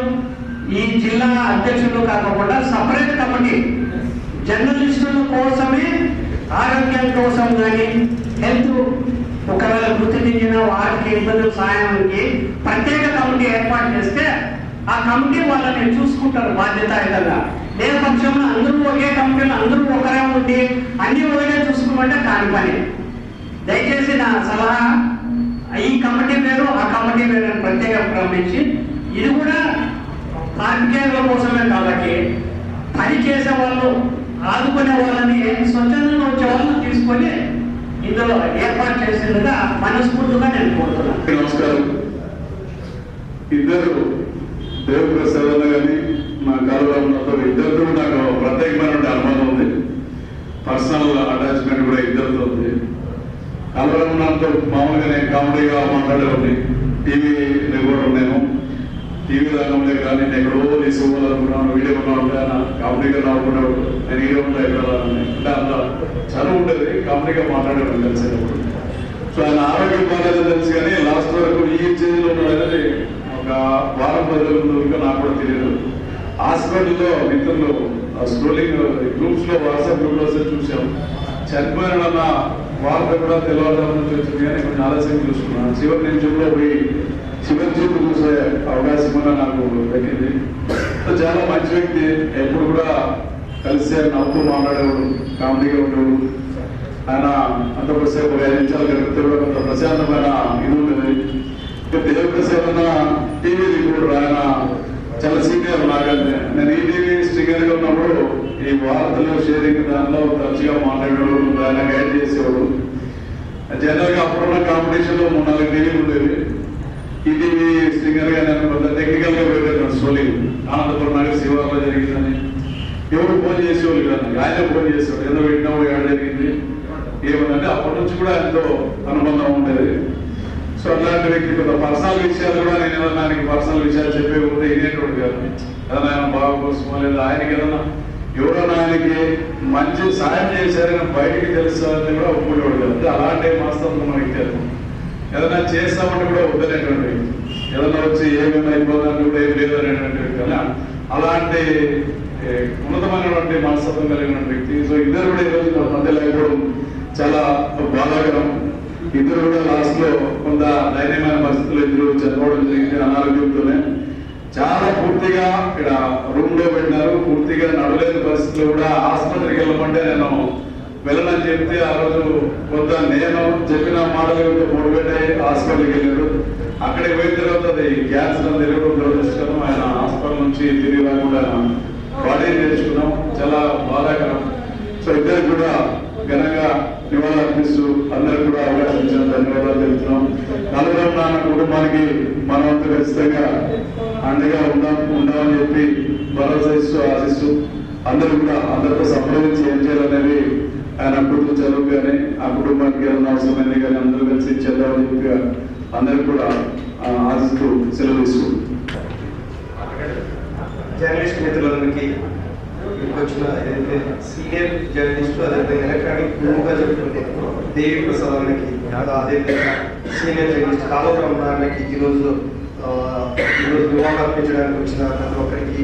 ఈ జిల్లా అధ్యక్షులు కాకుండా సపరేట్ కమిటీ జర్నలిస్టుల కోసమే ఆరోగ్యం కోసం కానీ హెల్త్ ఒకవేళ మృతి చెందిన వారికి ఇబ్బందులు సాయానికి ప్రత్యేక కమిటీ ఏర్పాటు చేస్తే ఆ కమిటీ వాళ్ళని చూసుకుంటారు బాధ్యతాయుతంగా. ఏ పక్షంలో అందరూ ఒకే కమిటీలో అందరూ ఒకరే ఉండి అన్ని ఒకరే చూసుకోమంటే కాని పని. దయచేసి నా సలహా ఈ కమిటీ పేరు ఆ కమిటీ పేరు ప్రత్యేక ప్రారంభించి ఇది కూడా పార్టీల కోసమే కాబట్టి పని చేసే వాళ్ళు ఆదుకునే వాళ్ళని స్వచ్ఛందంగా వచ్చే వాళ్ళని తీసుకొని ఇందులో ఏర్పాటు చేసేందుగా మనస్ఫూర్తిగా నేను కోరుతున్నాను. నమస్కారం. ఇద్దరు దేవప్రసాద్ కానీ మా కాలువతో ఇద్దరితో నాకు ప్రత్యేకమైన అనుభవం ఉంది. పర్సనల్ అటాచ్మెంట్ కూడా ఇద్దరితో ఉంది. కాలువతో మామూలుగా నేను కామెడీగా మాట్లాడేవాడిని. టీవీ రిపోర్టర్ నేను. టీవీ రంగంలో కానీ నేను ఎక్కడో తీసుకోవాలనుకున్నాను, వీడియో ఉంటే కామెడీగా నవ్వుకునేవాడు. నేను వీడియో ఉంటే ఎక్కడ అంటే అంత చదువు ఉండేది, కామెడీగా మాట్లాడేవాడు కలిసేటప్పుడు. సో ఆయన ఆరోగ్యం బాగాలేదని తెలుసు కానీ లాస్ట్ వరకు ఈ చేతిలో ఉన్నాడనేది ఒక వారం 10 రోజుల ముందు నాకు కూడా తెలియదు. హాస్పిటల్లో మిత్రులు స్క్రోలింగ్ గ్రూప్స్ లో, వాట్సాప్ గ్రూప్ లో చూసాం. చనిపోయిన వార్త కూడా తెల్లవారుజాము నుంచి వచ్చింది కానీ కొంచెం ఆలస్యం చూసుకున్నాను. చివరి నిమిషంలో పోయి చివరి చూపు చూసే అవకాశం కూడా నాకు దక్కింది. చాలా మంచి వ్యక్తి, ఎప్పుడు కూడా కలిసి నవ్వుతూ మాట్లాడేవాడు, కామెడీగా ఉండేవాడు. ఆయన అంత సేపు 5 నిమిషాలు గడిపితే కూడా కొంత ప్రశాంతమైన ఇది ఉండేది. దేవప్రసాద్ టీవీ రిపోర్టర్, ఆయన చాలా సీనియర్ నాకంటే. నేను ఈ టీవీ స్ట్రింగర్ గా ఉన్నప్పుడు ఈ వార్తలు షేరింగ్ దాంట్లో తరచుగా మాట్లాడేవాడు, ఆయన గైడ్ చేసేవాడు. జనరల్ గా అప్పుడున్న కాంపిటీషన్ లో 3-4 టీవీలు ఉండేవి. ఈ టీవీ స్ట్రింగర్ గా నేను కొంత టెక్నికల్ గా పెట్టాను. స్ట్రోలింగ్ ఆనందపురం నగర్ శివార్లో జరిగిందని ఎవరు ఫోన్ చేసేవాళ్ళు కదా, ఆయన ఫోన్ చేసేవాడు. ఏదో విన్నావు ఏడ జరిగింది ఏమంటే అప్పటి నుంచి కూడా ఎంతో అనుబంధం ఉండేది. సో అలాంటి వ్యక్తి కొంత పర్సనల్ విషయాలు కూడా నేను ఏదన్నా ఆయనకి పర్సనల్ విషయాలు చెప్పే ఉంటే ఇదేటువంటి కాదు. ఏదైనా ఆయన బాగా కోసమో లేదా ఆయనకి ఏదన్నా ఎవరైనా ఆయనకి మంచి సాయం చేశారని బయటికి తెలుస్తారని కూడా ఒప్పుకునేవాడు కదా. అలాంటి మనస్తత్వం మనకి తెలుసు. ఏదైనా చేస్తామంటే కూడా వద్దనేటువంటి, ఏదైనా వచ్చి ఏమైనా అయిపోతుందంటే కూడా ఏం లేదనేటువంటి వ్యక్తి. కానీ అలాంటి ఉన్నతమైనటువంటి మనస్తత్వం కలిగిన వ్యక్తి. సో ఇద్దరు కూడా ఈరోజు మధ్య లేకపోవడం చాలా బాధాకరం. ఇద్దరు కూడా లాస్ట్ లో కొంత దైన్యమైన పరిస్థితులు ఇద్దరు చనిపోవడం జరిగింది అనారోగ్యంతోనే. చాలా పూర్తిగా ఇక్కడ రూమ్ లో పెట్టినారు. పూర్తిగా నడలేని పరిస్థితుల్లో కూడా ఆసుపత్రికి వెళ్ళమంటే నేను వెళ్ళనని చెప్తే ఆ రోజు కొంత నేను చెప్పిన మాటలు మోటివేట్ అయ్యి హాస్పిటల్కి వెళ్ళాడు. అక్కడికి పోయిన తర్వాత అది క్యాన్సర్ అని తెలియడం దురదృష్టకరం. ఆయన హాస్పిటల్ నుంచి తిరిగి రాకుండా బాడీ నేర్చుకున్నాం. చాలా బాధాకరం. సో ఇద్దరికి కూడా ఘనంగా నివాళులు అర్పిస్తూ అందరికి కూడా అవకాశం ఇచ్చిన ధన్యవాదాలు తెలుపుతున్నాం. నలుగురం నాన్న కుటుంబానికి మనవంతు ఖచ్చితంగా అండగా ఉండామని చెప్పి భరోసా ఇస్తూ ఆశిస్తూ అందరూ కూడా అందరితో సంప్రదించి ఏం చేయాలనేది ఆయన కుటుంబ చదువు కానీ ఆ కుటుంబానికి ఏదైనా అవసరమైంది కానీ అందరూ కలిసి చేద్దామని చెప్పి అందరికి కూడా ఆశిస్తూ సెలవు తీసుకుంటాం. జర్నలిస్ట్ మిత్రులందరికీ వచ్చిన ఏదైతే సీనియర్ జర్నలిస్టు అదేవిధంగా ఎలక్ట్రానిక్ గురువుగా చెప్తుంటే దేవి ప్రసాద్ అన్నకి, అదేవిధంగా సీనియర్ జర్నలిస్ట్ కాళోజీ అన్నకి ఈరోజు నివాళులు అర్పించడానికి వచ్చిన ప్రతి ఒక్కరికి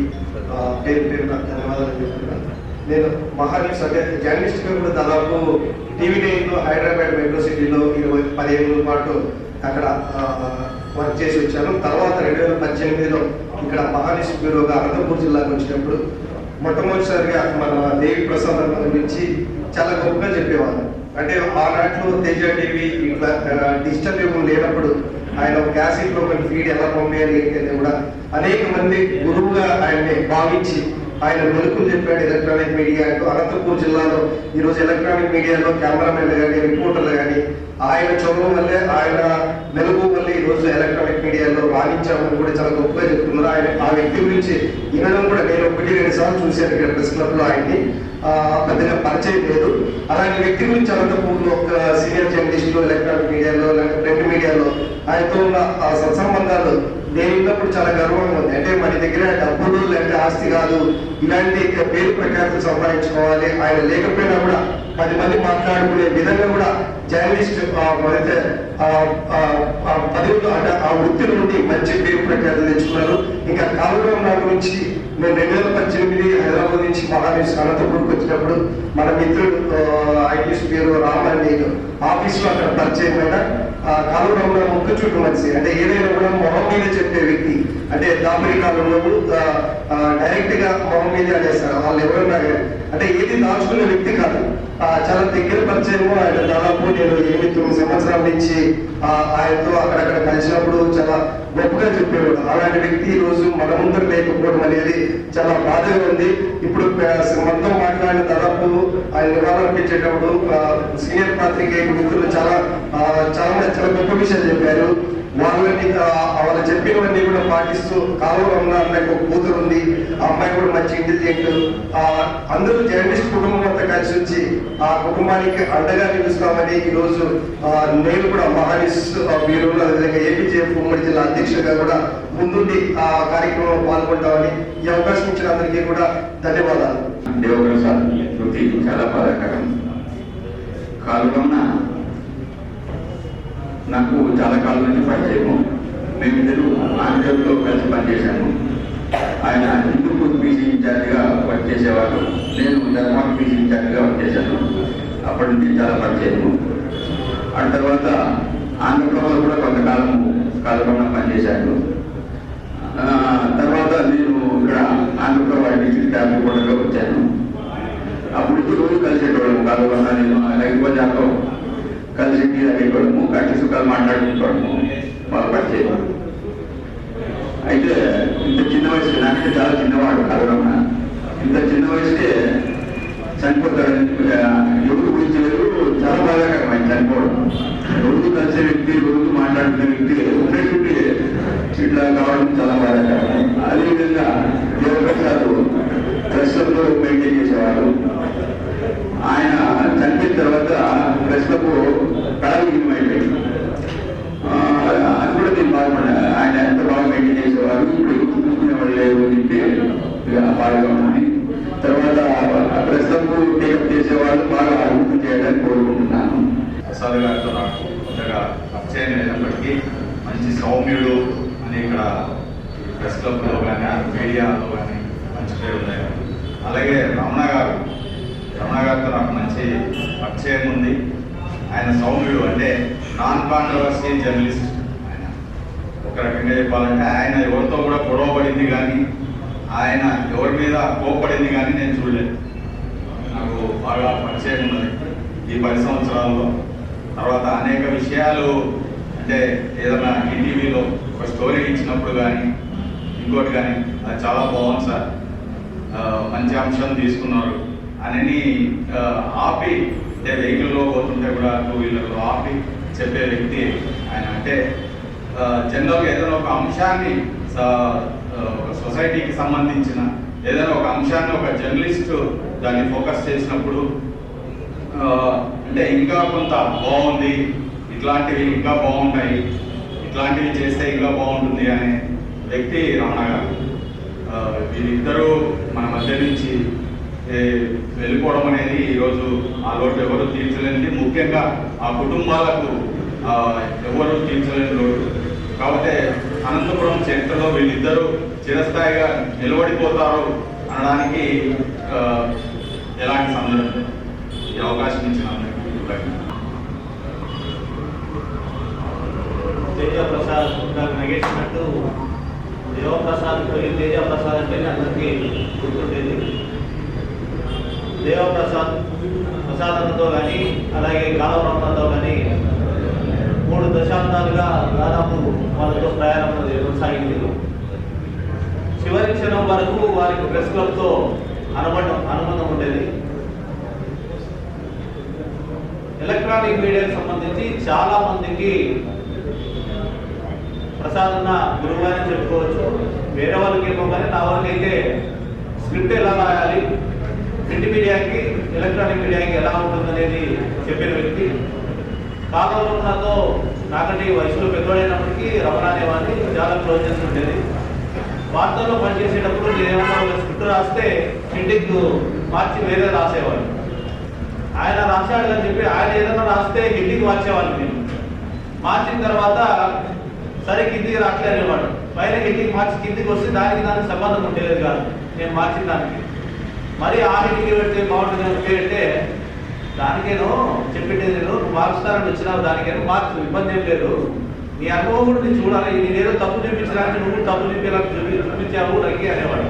పేరు పేరున ధన్యవాదాలు చెప్తున్నాను. నేను మహాన్యూస్ అంటే జర్నలిస్ట్గా కూడా దాదాపు టీవీ 9లో హైదరాబాద్ మెట్రో సిటీలో 15 ఏళ్ళ పాటు అక్కడ వర్క్ చేసి వచ్చాను. తర్వాత 2018లో ఇక్కడ మహాన్యూస్ బ్యూరోగా అనంతపూర్ జిల్లాకు వచ్చినప్పుడు మొట్టమొదటిసారిగా మన దేవి ప్రసాద్ అన్న గురించి చాలా గొప్పగా చెప్పేవాళ్ళు. అంటే ఆనాట్లో తేజ టీవీ ఇట్లా డిజిటల్ యుగం లేనప్పుడు ఆయన క్యాసెట్లో ఒక ఫీడ్ ఎలా పంపేయాలి ఏంటంటే కూడా అనేక మంది గురువుగా ఆయన్ని భావించి ఆయన వెలుగులు చెప్పాడు ఎలక్ట్రానిక్ మీడియాకు. అనంతపూర్ జిల్లాలో ఈరోజు ఎలక్ట్రానిక్ మీడియాలో కెమెరామెన్లు కానీ రిపోర్టర్లు కానీ ఆయన చదువు వల్లే, ఆయన వెలుగు వల్లే ఈరోజు ఎలక్ట్రానిక్ మీడియాలో రాణించామని కూడా చాలా గొప్పగా చెప్తున్నారు. ఆయన ఆ వ్యక్తి గురించి వినడం కూడా నేను 1-2 సార్లు చూశాను ఇక్కడ ప్రెస్ క్లబ్ లో. ఆయన్ని పెద్దగా పరిచయం లేదు. అలాంటి వ్యక్తి గురించి అనంతపూర్లో ఒక సీనియర్ జర్నలిస్టులు ఎలక్ట్రానిక్ మీడియాలో లేకపోతే ప్రింట్ మీడియాలో ఆయనతో ఉన్న సత్సంబంధాలు నేను ఉన్నప్పుడు చాలా గర్వంగా ఉంది. అంటే మన దగ్గర డబ్బులు లేకపోతే ఆస్తి కాదు, ఇలాంటి పేరు ప్రఖ్యాతులు సంపాదించుకోవాలి. ఆయన లేకపోయినా కూడా 10 మంది మాట్లాడుకునే విధంగా కూడా జర్నలిస్ట్ అయితే పదవులు అంటే ఆ వృత్తి నుండి మంచి పేరు ప్రఖ్యాతులు తెచ్చుకున్నారు. ఇంకా కాలురావు నాడు నుంచి నేను 2018 హైదరాబాద్ నుంచి మహాన్యూస్ అనంతపూర్కి వచ్చినప్పుడు మన మిత్రుడు ఐటీఎస్ పేరు రామని ఆఫీస్లో అక్కడ పరిచయం అయిన కాలురావు నాడు ముక్క చుట్టూ మనిషి. అంటే ఏదైనా కూడా మొహం మీద చెప్పే వ్యక్తి. అంటే దాపరి కాలంలో డైరెక్ట్ గా మొహం మీద అనేస్తారు వాళ్ళు ఎవరన్నా. అంటే ఏది దాచుకునే వ్యక్తి కాదు. చాలా దగ్గర పరిచయము. ఆయన దాదాపు నేను 8-9 సంవత్సరాల నుంచి ఆయనతో అక్కడక్కడ కలిసినప్పుడు చాలా గొప్పగా చెప్పేవాడు. అలాంటి వ్యక్తి ఈ రోజు మన ముందర లేకపోవడం అనేది చాలా బాధగా ఉంది. ఇప్పుడు మనతో మాట్లాడిన దాదాపు ఆయన నివాళులర్పించేటప్పుడు సీనియర్ పాత్రికేయ మిత్రులు చాలా గొప్ప విషయాలు చెప్పారు. వాళ్ళు చెప్పినవన్నీ కూడా పాటిస్తూ కాలువ రమణ అమ్మాయికి ఒక కూతురు ఉంది, ఆ అమ్మాయి కూడా మంచి ఇంటెలిజెంట్, అందరూ జర్నలిస్ట్ కుటుంబం అంతా కలిసి వచ్చి ఆ కుటుంబానికి అండగా నిలుస్తామని ఈరోజు నేను కూడా మహానిస్ బ్యూరోలో అదేవిధంగా ఏపీజేఎఫ్ ఉమ్మడి జిల్లా అధ్యక్షుడిగా కూడా ముందుండి ఆ కార్యక్రమంలో పాల్గొంటామని ఈ అవకాశం ఇచ్చిన అందరికీ కూడా ధన్యవాదాలు. దేవప్రసాద్ వృత్తి చాలా బాధాకరం. కాలువన్న నాకు చాలా కాలం నుంచి పరిచయము. మేమిద్దరు ఆంధ్రలో కలిసి పనిచేశాము. ఆయన హిందూపూర్ పీసీ ఇన్ఛార్జిగా వర్క్ చేసేవారు, నేను ధర్మాక్ పీసీ ఇన్ఛార్జిగా వర్క్ చేశాను. అప్పటి నుంచి చాలా పరిచయము. ఆ తర్వాత ఆంధ్రప్రదేశ్లో కూడా కొంతకాలం కాలువన్న పనిచేశాను. తర్వాత నేను ఇక్కడ ఆంధ్రప్రదేశ్ డిస్ట్రిక్ట్ ట్రాఫిక్ బోర్డుగా వచ్చాను. అప్పుడు రోజు కలిసేటోళ్ళము కాలువన్న నేను లైఫ్ కలిసి టీ తాగేటోళ్ళము, కట్టి సుఖాలు మాట్లాడుకుంటాము, బాగా పరిచయం. అయితే ఇంత చిన్న వయసు, నాకంటే చాలా చిన్నవాడు కాలువన్న. ఇంత చిన్న వయసుకే చనిపోతాడని ఎవరు గురించి లేదు, చాలా బాధాకరమైన చనిపోవడం. రోజు కలిసే వ్యక్తి, రోజు మాట్లాడుతున్న వ్యక్తి ఉన్నట్టుండి ఇట్లా కావడం చాలా బాధాకరం. అదేవిధంగా దేవప్రసాద్ ప్రెస్ క్లబ్లో మెయింటైన్ చేసేవాడు. ఆయన చనిపోయిన తర్వాత ప్రెస్ క్లబ్ కళలు వినిమైపోయింది. అది కూడా నేను బాగుపడ్డా. ఆయన ఎంత బాగా మెయింటైన్ చేసేవారు, ఇప్పుడు చూసుకునేవాళ్ళు లేరు అని చెప్పి బాగా ఉన్నాయి. తర్వాత ప్రెస్ క్లబ్ టేకప్ చేసేవాళ్ళు బాగా అభివృద్ధి చేయడానికి కోరుకుంటున్నాను. ప్రసాద్ గారితో నాకు కొత్తగా పరిచయం లేనప్పటికీ మంచి సౌమ్యుడు అని ఇక్కడ ప్రెస్ క్లబ్లో కానీ మీడియాలో కానీ మంచి పేరు ఉన్నాయి. అలాగే రమణ గారితో నాకు మంచి పరిచయం ఉంది. ఆయన సౌమ్యుడు, అంటే నాన్ కాంట్రవర్సీ జర్నలిస్ట్. ఆయన ఒక రకంగా చెప్పాలంటే ఆయన ఎవరితో కూడా గొడవపడింది కానీ, ఆయన ఎవరి మీద కోపడింది కానీ నేను చూడలేదు. నాకు బాగా పరిచయం ఉన్నది ఈ 10 సంవత్సరాల్లో. తర్వాత అనేక విషయాలు, అంటే ఏదైనా ఈటీవీలో ఒక స్టోరీ ఇచ్చినప్పుడు కానీ ఇంకోటి కానీ అది చాలా బాగుంది సార్, మంచి అంశం తీసుకున్నారు అని ఆపి, అంటే వెహికల్లో పోతుంటే కూడా 2 వీలర్లో ఆపి చెప్పే వ్యక్తి ఆయన. అంటే జనరల్గా ఏదైనా ఒక అంశాన్ని, సొసైటీకి సంబంధించిన ఏదైనా ఒక అంశాన్ని ఒక జర్నలిస్టు దాన్ని ఫోకస్ చేసినప్పుడు అంటే ఇంకా కొంత బాగుంది, ఇట్లాంటివి ఇంకా బాగుంటాయి, ఇట్లాంటివి చేస్తే ఇంకా బాగుంటుంది అనే వ్యక్తి రమణ గారు. వీరిద్దరూ మన మధ్య నుంచి వెళ్ళిపోవడం అనేది ఈరోజు ఆ లోటు ఎవరు తీర్చలేనిది, ముఖ్యంగా ఆ కుటుంబాలకు ఎవరు తీర్చలేని లోటు. కాబట్టి అనంతపురం చరిత్రలో వీళ్ళిద్దరూ చిరస్థాయిగా నిలబడిపోతారు అనడానికి ఎలాంటి సందర్భం. ఈ అవకాశం ఇచ్చిన తేజప్రసాద్ నగేసినట్టు దేవప్రసాద్ తేజప్రసాద్ అంటే అందరికీ గుర్తుండేది. ప్రసాదంతో కానీ అలాగే కాలవరంతో కానీ 3 దశాబ్దాలుగా దాదాపు వాళ్ళతో ప్రయాణం కొనసాగింది. చివరి క్షణం వరకు వారికి ప్రెస్ క్లబ్తో అనుబంధం ఉండేది. ఎలక్ట్రానిక్ మీడియాకి సంబంధించి చాలా మందికి ప్రసాద్ అన్న గురువు అని చెప్పుకోవచ్చు. వేరే వాళ్ళకి ఏమో కానీ నా వాళ్ళకి అయితే స్క్రిప్ట్ ఎలా రాయాలి, ప్రింట్ మీడియాకి ఎలక్ట్రానిక్ మీడియాకి ఎలా ఉంటుందనేది చెప్పిన వ్యక్తి. కాలంలో నాకంటే వయసులో పెద్దవాడైనప్పటికీ రమణ అనేవాడిని చాలా క్లోజ్నెస్ ఉండేది. వార్తల్లో పనిచేసేటప్పుడు నేనేమన్నా ఒక స్క్రిప్ట్ రాస్తే ఇంటికి మార్చి వేరే రాసేవాడు. ఆయన రాశాడు అని చెప్పి ఆయన ఏదైనా రాస్తే హిందీకి మార్చేవాళ్ళు. నేను మార్చిన తర్వాత సరే కిందికి రాట్లేదు అనేవాడు. పైన హిందీకి మార్చి కిందికి వస్తే దానికి సంబంధం ఉండేది కాదు నేను మార్చిన దానికి. మరి ఆ హిందీకి పెడితే బాగుంటుంది పెడితే దానికేనో చెప్పింది నేను మార్చుతానని వచ్చినావు, దానికేనో మార్చు, ఇబ్బంది ఏం లేదు, నీ అనుభవం కూడా నేను చూడాలి, నేనేదో తప్పు చూపించడానికి నువ్వు తప్పు చూపించావు నగ్గి అనేవాడు.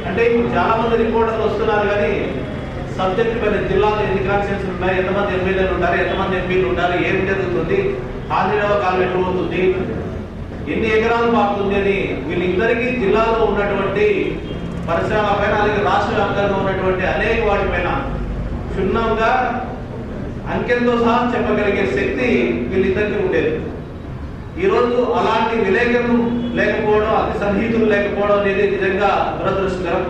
అంటే ఇప్పుడు చాలా మంది రిపోర్టర్లు వస్తున్నారు కానీ సబ్జెక్ట్ పైన జిల్లాలో ఎన్ని కాన్స్టిట్యూన్సీలు ఉన్నాయి, ఎంతమంది ఎమ్మెల్యేలు ఉంటారు, ఎంతమంది ఎంపీలు ఉంటారు, ఏం జరుగుతుంది, ఆంధ్రలో కాలం ఎటు పోతుంది, ఎన్ని ఎకరాలు మారుతుంది అని వీళ్ళిద్దరికీ జిల్లాలో ఉన్నటువంటి పరిశ్రమల పైన అలాగే రాష్ట్ర వ్యాప్తంగా ఉన్నటువంటి అనేక వాటిపైన క్షుణ్ణంగా అంకెలతో సహా చెప్పగలిగే శక్తి వీళ్ళిద్దరికీ ఉండేది. ఈరోజు అలాంటి విలేకరులు లేకపోవడం, అతి సన్నిహితులు లేకపోవడం అనేది నిజంగా దురదృష్టకరం.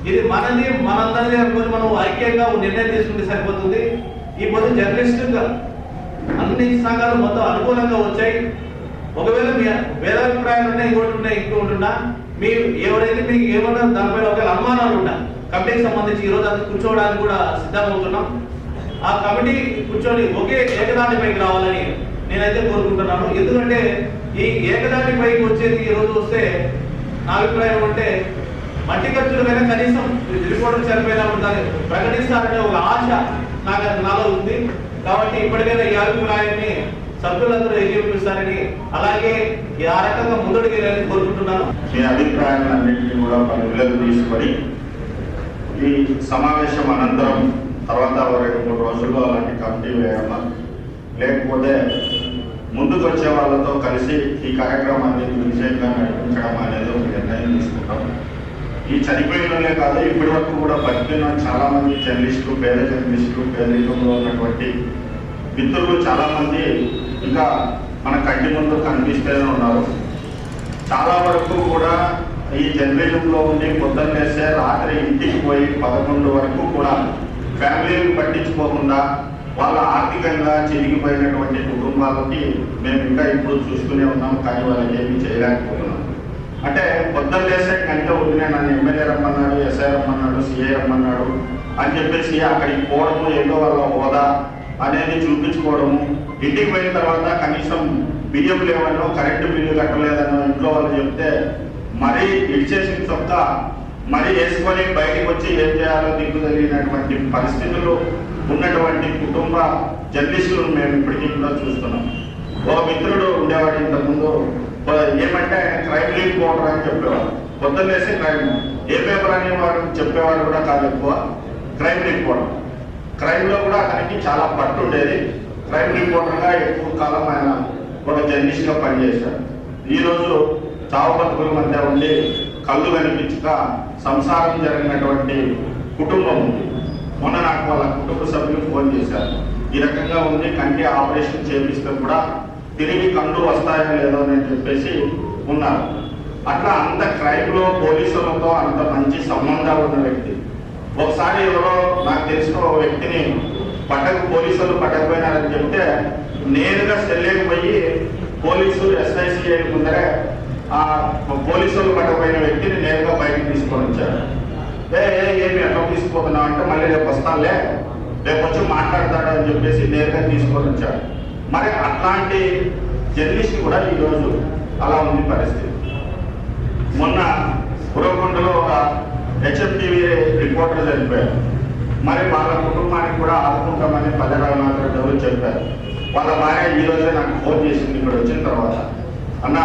ఇది మనది, మనందరిది అనుకుని మనం ఐక్యంగా నిర్ణయం తీసుకుంటే సరిపోతుంది. ఈ పొద్దు జర్నలిస్టుగా అన్ని సంఘాలు మొత్తం అనుకూలంగా వచ్చాయి. ఒకవేళ మీ భేదాభిప్రాయాలు ఉన్నాయి, ఇంకోటి ఉన్నా మీరు ఎవరైతే మీకు ఏమన్నా దానిపైన ఒకవేళ అనుమానాలు ఉన్నా కమిటీకి సంబంధించి ఈరోజు అది కూర్చోవడానికి కూడా సిద్ధమవుతున్నాం. ఆ కమిటీ కూర్చొని ఒకే ఏకదాటిపైకి రావాలని నేనైతే కోరుకుంటున్నాను. ఎందుకంటే ఈ ఏకదాటిపైకి వచ్చేది ఈరోజు వస్తే నా అభిప్రాయం అంటే మట్టి ఖర్చులకైనా కనీసం రిపోర్టర్ చనిపోయినప్పుడు దాన్ని ప్రకటిస్తారనే ఒక ఆశ నాలో ఉంది. కాబట్టి ఇప్పటికైనా ఈ అభిప్రాయాన్ని సభ్యులందరూ ఏకీభవిస్తారని, అలాగే ఆ రకంగా ముందడుగేయాలని కోరుకుంటున్నాను. మీ అభిప్రాయాలన్నింటినీ కూడా పరిగణలోకి తీసుకొని ఈ సమావేశం అనంతరం తర్వాత 2-3 రోజుల్లో అలాంటి కమిటీ వేయడం, లేకపోతే ముందుకు వచ్చే వాళ్ళతో కలిసి ఈ కార్యక్రమాన్ని విజయంగా నడిపించడం అనేది ఒక నిర్ణయం తీసుకుంటాం. ఈ చనిపోయినలే కాదు, ఇప్పటి వరకు కూడా బతికిన చాలా మంది జర్నలిస్టులు, పేద జర్నలిస్టులు, పేదరికంలో ఉన్నటువంటి మిత్రులు చాలా మంది ఇంకా మన కంటి ముందు కనిపిస్తూనే ఉన్నారు. చాలా వరకు కూడా ఈ జర్నలిజంలో ఉండి పొద్దున్నేస్తే రాత్రి ఇంటికి పోయి 11 వరకు కూడా ఫ్యామిలీని పట్టించుకోకుండా వాళ్ళ ఆర్థికంగా చిరిగిపోయినటువంటి కుటుంబాలకి మేము ఇంకా ఇప్పుడు చూస్తూనే ఉన్నాం. కానీ వాళ్ళకి ఏమీ చేయలేకపోతున్నాం. అంటే పొద్దున్నేస్తే గంట వదిలే నన్ను ఎమ్మెల్యే రమ్మన్నాడు, ఎస్ఐ రమ్మన్నాడు, సిఐ రమ్మన్నాడు అని చెప్పేసి అక్కడికి పోవడము, ఏదో వాళ్ళ హోదా అనేది చూపించుకోవడము, ఇంటికి పోయిన తర్వాత కనీసం బియ్యం లేవనో, కరెంటు బిల్లు కట్టలేదనో ఇంట్లో వాళ్ళు చెప్తే మరీ ఇచ్చేసిన చొక్క మరీ వేసుకొని బయటకు వచ్చి ఏం చేయాలో దిక్కు తెలియనటువంటి పరిస్థితులు ఉన్నటువంటి కుటుంబ జర్నలిస్టులను మేము ఇప్పటికీ కూడా చూస్తున్నాం. ఓ మిత్రుడు ఉండేవాడు ఇంతకుముందు, ఏమంటే ఆయన క్రైమ్ రిపోర్టర్ అని చెప్పేవాడు. పొద్దున్నేసి క్రైమ్, ఏ పేపర్ అని వాడు చెప్పేవాడు కూడా కాదు, ఎక్కువ క్రైమ్ రిపోర్టర్. క్రైమ్లో కూడా అతనికి చాలా పట్టు ఉండేది. క్రైమ్ రిపోర్టర్గా ఎక్కువ కాలం ఆయన ఒక జర్నలిస్ట్గా పనిచేశాడు. ఈరోజు చావు బతుకుల మధ్య ఉండి కళ్ళు కనిపించక సంసారం జరిగినటువంటి కుటుంబం ఉంది. మొన్న నాకు వాళ్ళ కుటుంబ సభ్యులు ఫోన్ చేశారు, ఈ రకంగా ఉంది, కంటి ఆపరేషన్ చేపిస్తే కూడా తిరిగి కళ్ళు వస్తాయో లేదో అని చెప్పేసి ఉన్నారు. అట్లా అంత క్రైమ్లో పోలీసులతో అంత మంచి సంబంధాలు ఉన్న వ్యక్తి. ఒకసారి ఎవరో నాకు తెలిసిన ఒక వ్యక్తిని పోలీసులు పట్టకపోయినారని చెప్తే నేరుగా సెల్లేకి పోయి పోలీసులు SICI ముందరే ఆ పోలీసులు పట్టకపోయిన వ్యక్తిని నేరుగా బయటకు తీసుకొని వచ్చారు. ఏమి ఎట్లా తీసుకుపోతున్నావు అంటే, మళ్ళీ రేపు వస్తానులే, రేపు వచ్చి మాట్లాడతాడు అని చెప్పేసి నేరుగా తీసుకొని వచ్చాడు. మరి అట్లాంటి జర్నలిస్ట్ కూడా ఈరోజు అలా ఉంది పరిస్థితి. మొన్న ఉరవకొండలో ఒక HMTV రిపోర్టర్ చనిపోయారు. మరి వాళ్ళ కుటుంబానికి కూడా ఆదుకుంటామని పల్లెరామనాథరావు చెప్పారు. వాళ్ళ భార్య ఈరోజే నాకు ఫోన్ చేసింది ఇక్కడ వచ్చిన తర్వాత, అన్న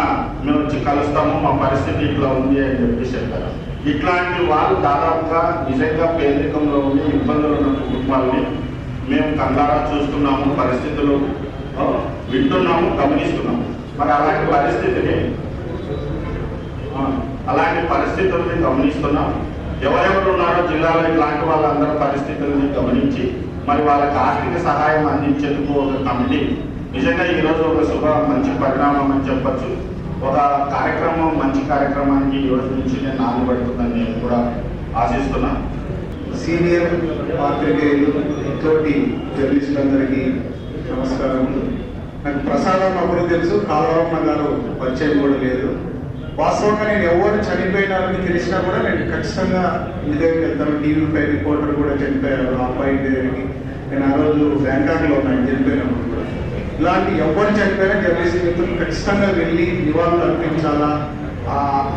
మేము వచ్చి కలుస్తాము, మా పరిస్థితి ఇట్లా ఉంది అని చెప్పి చెప్పారు. ఇట్లాంటి వాళ్ళు దాదాపుగా నిజంగా పేదరికంలో ఉండి ఇబ్బందులు ఉన్న కుటుంబాలని మేము కళ్ళారా చూస్తున్నాము, పరిస్థితులు వింటున్నాము, గమనిస్తున్నాము. మరి అలాంటి పరిస్థితుల్ని గమనిస్తున్నాం. ఎవరెవరు ఉన్నారో జిల్లాలో ఇలాంటి వాళ్ళందరూ పరిస్థితులని గమనించి మరి వాళ్ళకి ఆర్థిక సహాయం అందించేందుకు ఒక కమిటీ నిజంగా ఈరోజు ఒక మంచి పరిణామం అని చెప్పచ్చు. ఒక కార్యక్రమం, మంచి కార్యక్రమానికి ఈ రోజు నుంచి నేను నాలుగుపడుతుందని నేను కూడా ఆశిస్తున్నా. సీనియర్ పాత్రికేయులు, తోటి జర్నలిస్టులందరికీ నమస్కారం. నాకు ప్రసాదం అప్పుడు తెలుసు, కాలవరమ్మ గారు పరిచయం కూడా లేదు. వాస్తవంగా నేను ఎవరు చనిపోయినారని తెలిసినా కూడా నేను ఖచ్చితంగా ఇంటి దగ్గరికి వెళ్తాను. TV5 రిపోర్టర్ కూడా చనిపోయారు, అబ్బాయి ఇంటి దగ్గరికి. నేను ఆ రోజు బ్యాంకాక్లో ఉన్నాను చనిపోయినప్పుడు కూడా. ఇలాంటి ఎవరు చనిపోయినా జర్నలిస్ట్ మిత్రులు ఖచ్చితంగా వెళ్ళి నివాళులు అర్పించాలా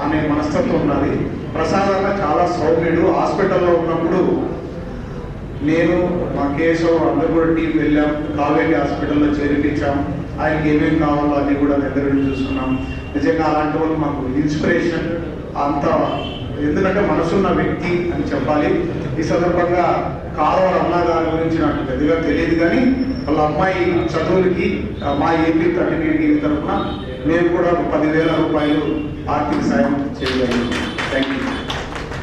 అనే మనస్తత్వం ఉన్నది. ప్రసాదంగా చాలా సౌమ్యుడు. హాస్పిటల్లో ఉన్నప్పుడు నేను, మా కేశవ్ అందరూ కూడా టీం వెళ్ళాం, కావేరి హాస్పిటల్లో చేర్పించాం. ఆయనకి ఏమేమి కావాలో అన్నీ కూడా దగ్గర నుంచి చూసుకున్నాం. నిజంగా అలాంటి వాళ్ళు మాకు ఇన్స్పిరేషన్. అంత ఎందుకంటే మనసున్న వ్యక్తి అని చెప్పాలి. ఈ సందర్భంగా కాలువ రమణ గారి గురించి నాకు పెద్దగా తెలియదు, కానీ వాళ్ళ అమ్మాయి చదువులకి మా AP 39 టీవీ తరఫున మేము కూడా 10,000 రూపాయలు ఆర్థిక సాయం చేయగలిగాం. Thank you.